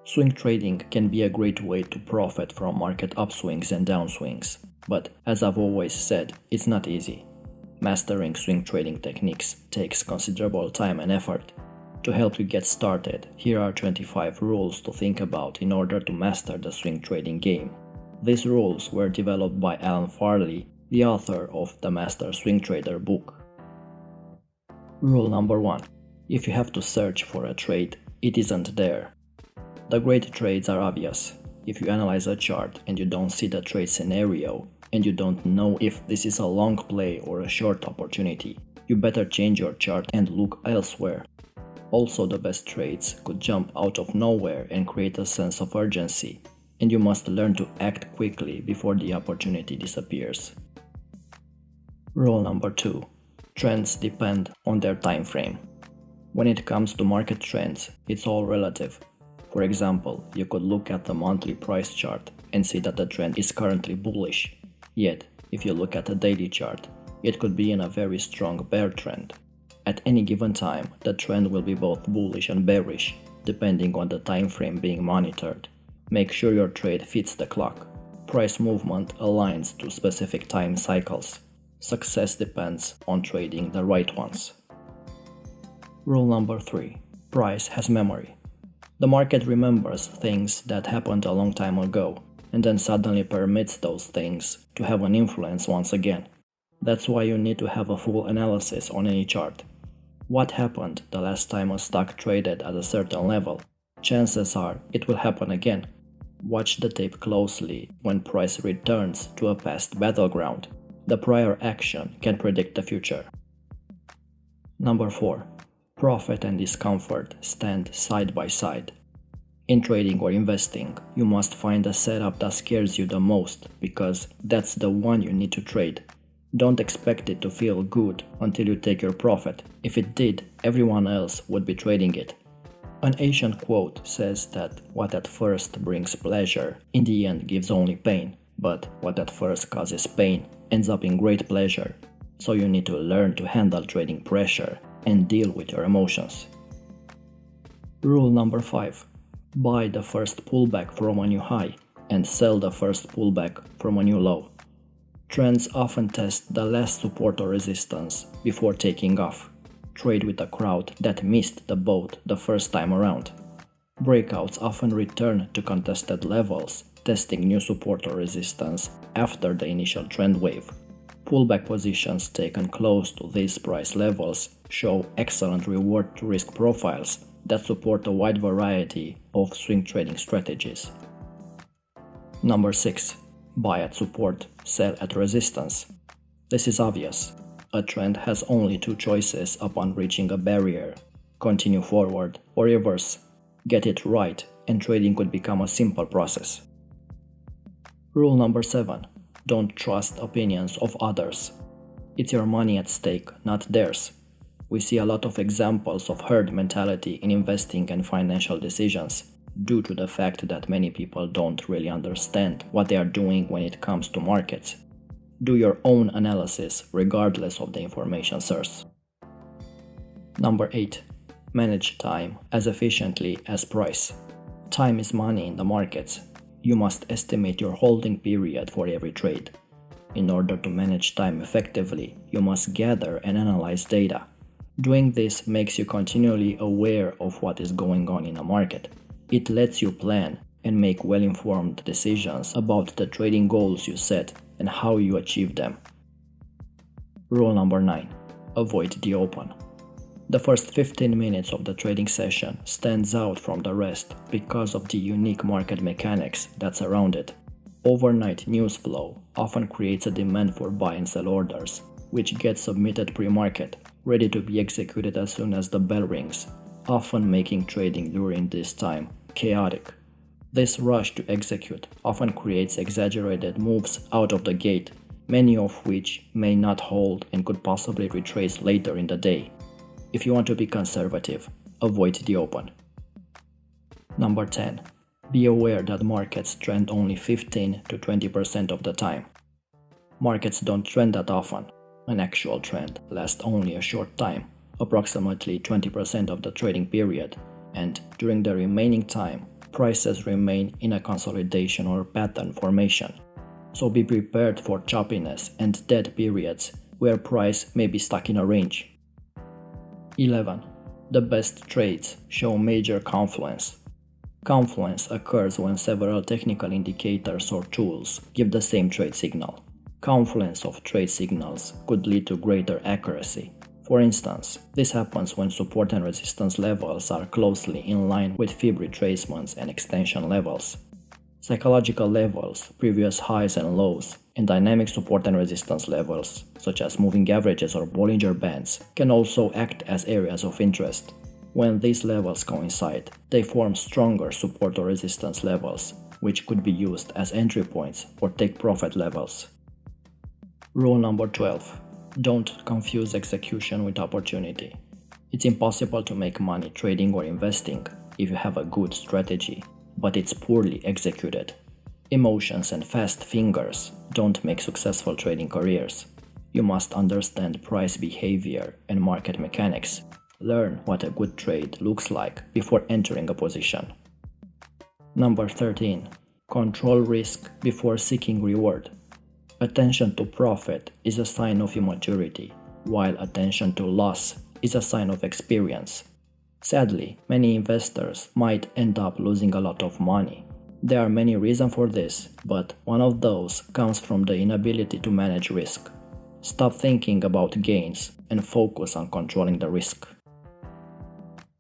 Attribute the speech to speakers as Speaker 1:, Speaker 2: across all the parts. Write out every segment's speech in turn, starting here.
Speaker 1: Swing trading can be a great way to profit from market upswings and downswings, but as I've always said, it's not easy. Mastering swing trading techniques takes considerable time and effort. To help you get started, here are 25 rules to think about in order to master the swing trading game. These rules were developed by Alan Farley, the author of the Master Swing Trader book. Rule number 1. If you have to search for a trade, it isn't there. The great trades are obvious. If you analyze a chart and you don't see the trade scenario, and you don't know if this is a long play or a short opportunity, you better change your chart and look elsewhere. Also, the best trades could jump out of nowhere and create a sense of urgency, and you must learn to act quickly before the opportunity disappears. Rule number 2. Trends depend on their time frame. When it comes to market trends, it's all relative. For example, you could look at the monthly price chart and see that the trend is currently bullish. Yet, if you look at a daily chart, it could be in a very strong bear trend. At any given time, the trend will be both bullish and bearish, depending on the time frame being monitored. Make sure your trade fits the clock. Price movement aligns to specific time cycles. Success depends on trading the right ones. Rule number 3. Price has memory. The market remembers things that happened a long time ago, and then suddenly permits those things to have an influence once again. That's why you need to have a full analysis on any chart. What happened the last time a stock traded at a certain level? Chances are it will happen again. Watch the tape closely when price returns to a past battleground. The prior action can predict the future. Number 4. Profit and discomfort stand side by side. In trading or investing, you must find a setup that scares you the most because that's the one you need to trade. Don't expect it to feel good until you take your profit. If it did, everyone else would be trading it. An ancient quote says that what at first brings pleasure, in the end gives only pain, but what at first causes pain ends up in great pleasure. So you need to learn to handle trading pressure and deal with your emotions. Rule number 5. Buy the first pullback from a new high and sell the first pullback from a new low. Trends often test the last support or resistance before taking off. Trade with a crowd that missed the boat the first time around. Breakouts often return to contested levels, testing new support or resistance after the initial trend wave. Pullback positions taken close to these price levels show excellent reward to risk profiles that support a wide variety of swing trading strategies. Number 6. Buy at support, sell at resistance. This is obvious. A trend has only two choices upon reaching a barrier: continue forward or reverse. Get it right and trading could become a simple process. Rule number 7. Don't trust opinions of others. It's your money at stake, not theirs. We see a lot of examples of herd mentality in investing and financial decisions, due to the fact that many people don't really understand what they are doing when it comes to markets. Do your own analysis regardless of the information source. Number 8. Manage time as efficiently as price. Time is money in the markets. You must estimate your holding period for every trade. In order to manage time effectively, you must gather and analyze data. Doing this makes you continually aware of what is going on in the market. It lets you plan and make well-informed decisions about the trading goals you set and how you achieve them. Rule number 9. Avoid the open. The first 15 minutes of the trading session stands out from the rest because of the unique market mechanics that surround it. Overnight news flow often creates a demand for buy and sell orders, which get submitted pre-market, ready to be executed as soon as the bell rings, often making trading during this time chaotic. This rush to execute often creates exaggerated moves out of the gate, many of which may not hold and could possibly retrace later in the day. If you want to be conservative, avoid the open. Number 10. Be aware that markets trend only 15 to 20% of the time. Markets don't trend that often. An actual trend lasts only a short time, approximately 20% of the trading period, and during the remaining time, prices remain in a consolidation or pattern formation. So be prepared for choppiness and dead periods where price may be stuck in a range. 11. The best trades show major confluence. Confluence occurs when several technical indicators or tools give the same trade signal. Confluence of trade signals could lead to greater accuracy. For instance, this happens when support and resistance levels are closely in line with fib retracements and extension levels. Psychological levels, previous highs and lows, and dynamic support and resistance levels, such as moving averages or Bollinger Bands, can also act as areas of interest. When these levels coincide, they form stronger support or resistance levels, which could be used as entry points or take profit levels. Rule number 12. Don't confuse execution with opportunity. It's impossible to make money trading or investing if you have a good strategy, but it's poorly executed. Emotions and fast fingers don't make successful trading careers. You must understand price behavior and market mechanics. Learn what a good trade looks like before entering a position. Number 13. Control risk before seeking reward. Attention to profit is a sign of immaturity, while attention to loss is a sign of experience. Sadly, many investors might end up losing a lot of money. There are many reasons for this, but one of those comes from the inability to manage risk. Stop thinking about gains and focus on controlling the risk.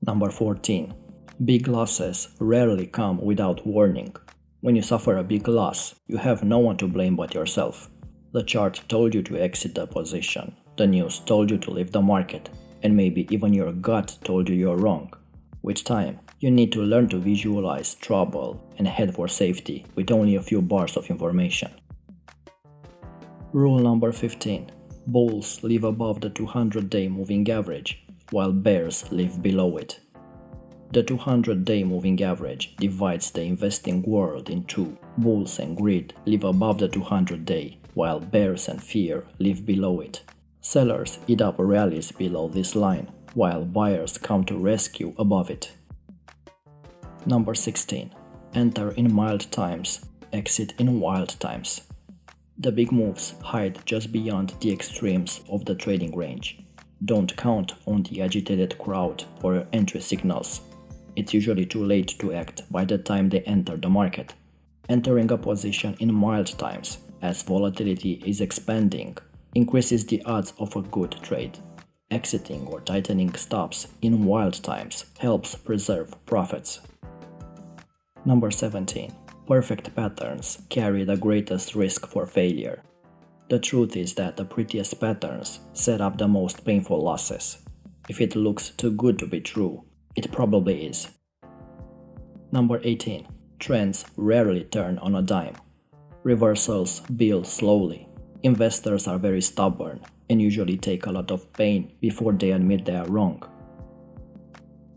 Speaker 1: Number 14. Big losses rarely come without warning. When you suffer a big loss, you have no one to blame but yourself. The chart told you to exit the position, the news told you to leave the market, and maybe even your gut told you you're wrong. With time, you need to learn to visualize trouble and head for safety with only a few bars of information. Rule number 15. Bulls live above the 200-day moving average, while bears live below it. The 200-day moving average divides the investing world in two. Bulls and greed live above the 200-day, while bears and fear live below it. Sellers eat up rallies below this line, while buyers come to rescue above it. Number 16. Enter in mild times, exit in wild times. The big moves hide just beyond the extremes of the trading range. Don't count on the agitated crowd for your entry signals. It's usually too late to act by the time they enter the market. Entering a position in mild times, as volatility is expanding, increases the odds of a good trade. Exiting or tightening stops in wild times helps preserve profits. Number 17. Perfect patterns carry the greatest risk for failure. The truth is that the prettiest patterns set up the most painful losses. If it looks too good to be true, it probably is. Number 18. Trends rarely turn on a dime. Reversals build slowly. Investors are very stubborn and usually take a lot of pain before they admit they are wrong.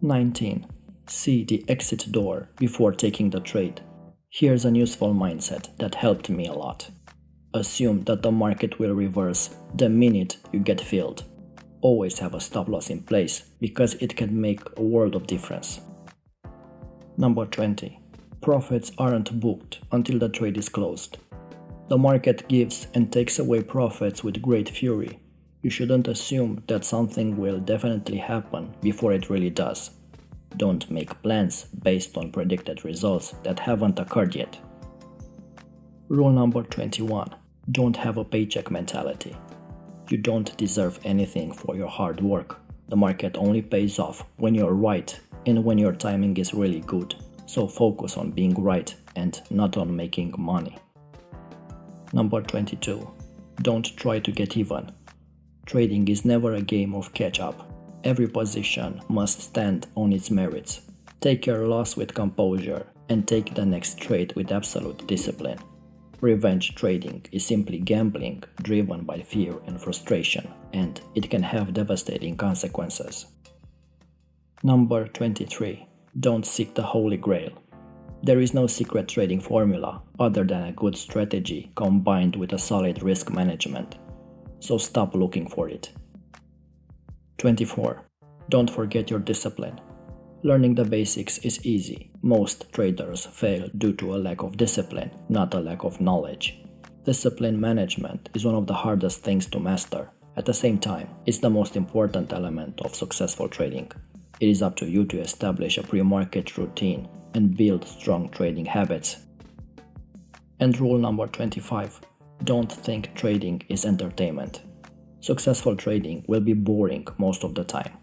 Speaker 1: 19. See the exit door before taking the trade. Here's an useful mindset that helped me a lot. Assume that the market will reverse the minute you get filled. Always have a stop loss in place because it can make a world of difference. Number 20. Profits aren't booked until the trade is closed. The market gives and takes away profits with great fury. You shouldn't assume that something will definitely happen before it really does. Don't make plans based on predicted results that haven't occurred yet. Rule number 21. Don't have a paycheck mentality. You don't deserve anything for your hard work. The market only pays off when you're right and when your timing is really good. So focus on being right and not on making money. Number 22. Don't try to get even. Trading is never a game of catch-up. Every position must stand on its merits. Take your loss with composure and take the next trade with absolute discipline. Revenge trading is simply gambling driven by fear and frustration, and it can have devastating consequences. Number 23. Don't seek the Holy Grail. There is no secret trading formula other than a good strategy combined with a solid risk management. So stop looking for it. 24. Don't forget your discipline. Learning the basics is easy, Most traders fail due to a lack of discipline, not a lack of knowledge. Discipline management is one of the hardest things to master. At the same time, it's the most important element of successful trading. It is up to you to establish a pre-market routine and build strong trading habits. And rule number 25. Don't think trading is entertainment. Successful trading will be boring most of the time.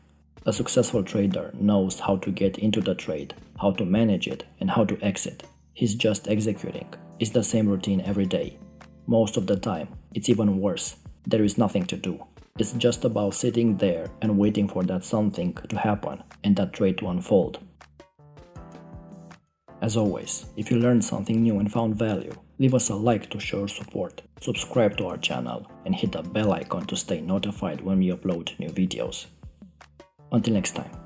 Speaker 1: A successful trader knows how to get into the trade, how to manage it, and how to exit. He's just executing. It's the same routine every day. Most of the time, it's even worse. There is nothing to do. It's just about sitting there and waiting for that something to happen and that trade to unfold. As always, if you learned something new and found value, leave us a like to show your support, subscribe to our channel, and hit the bell icon to stay notified when we upload new videos. Until next time.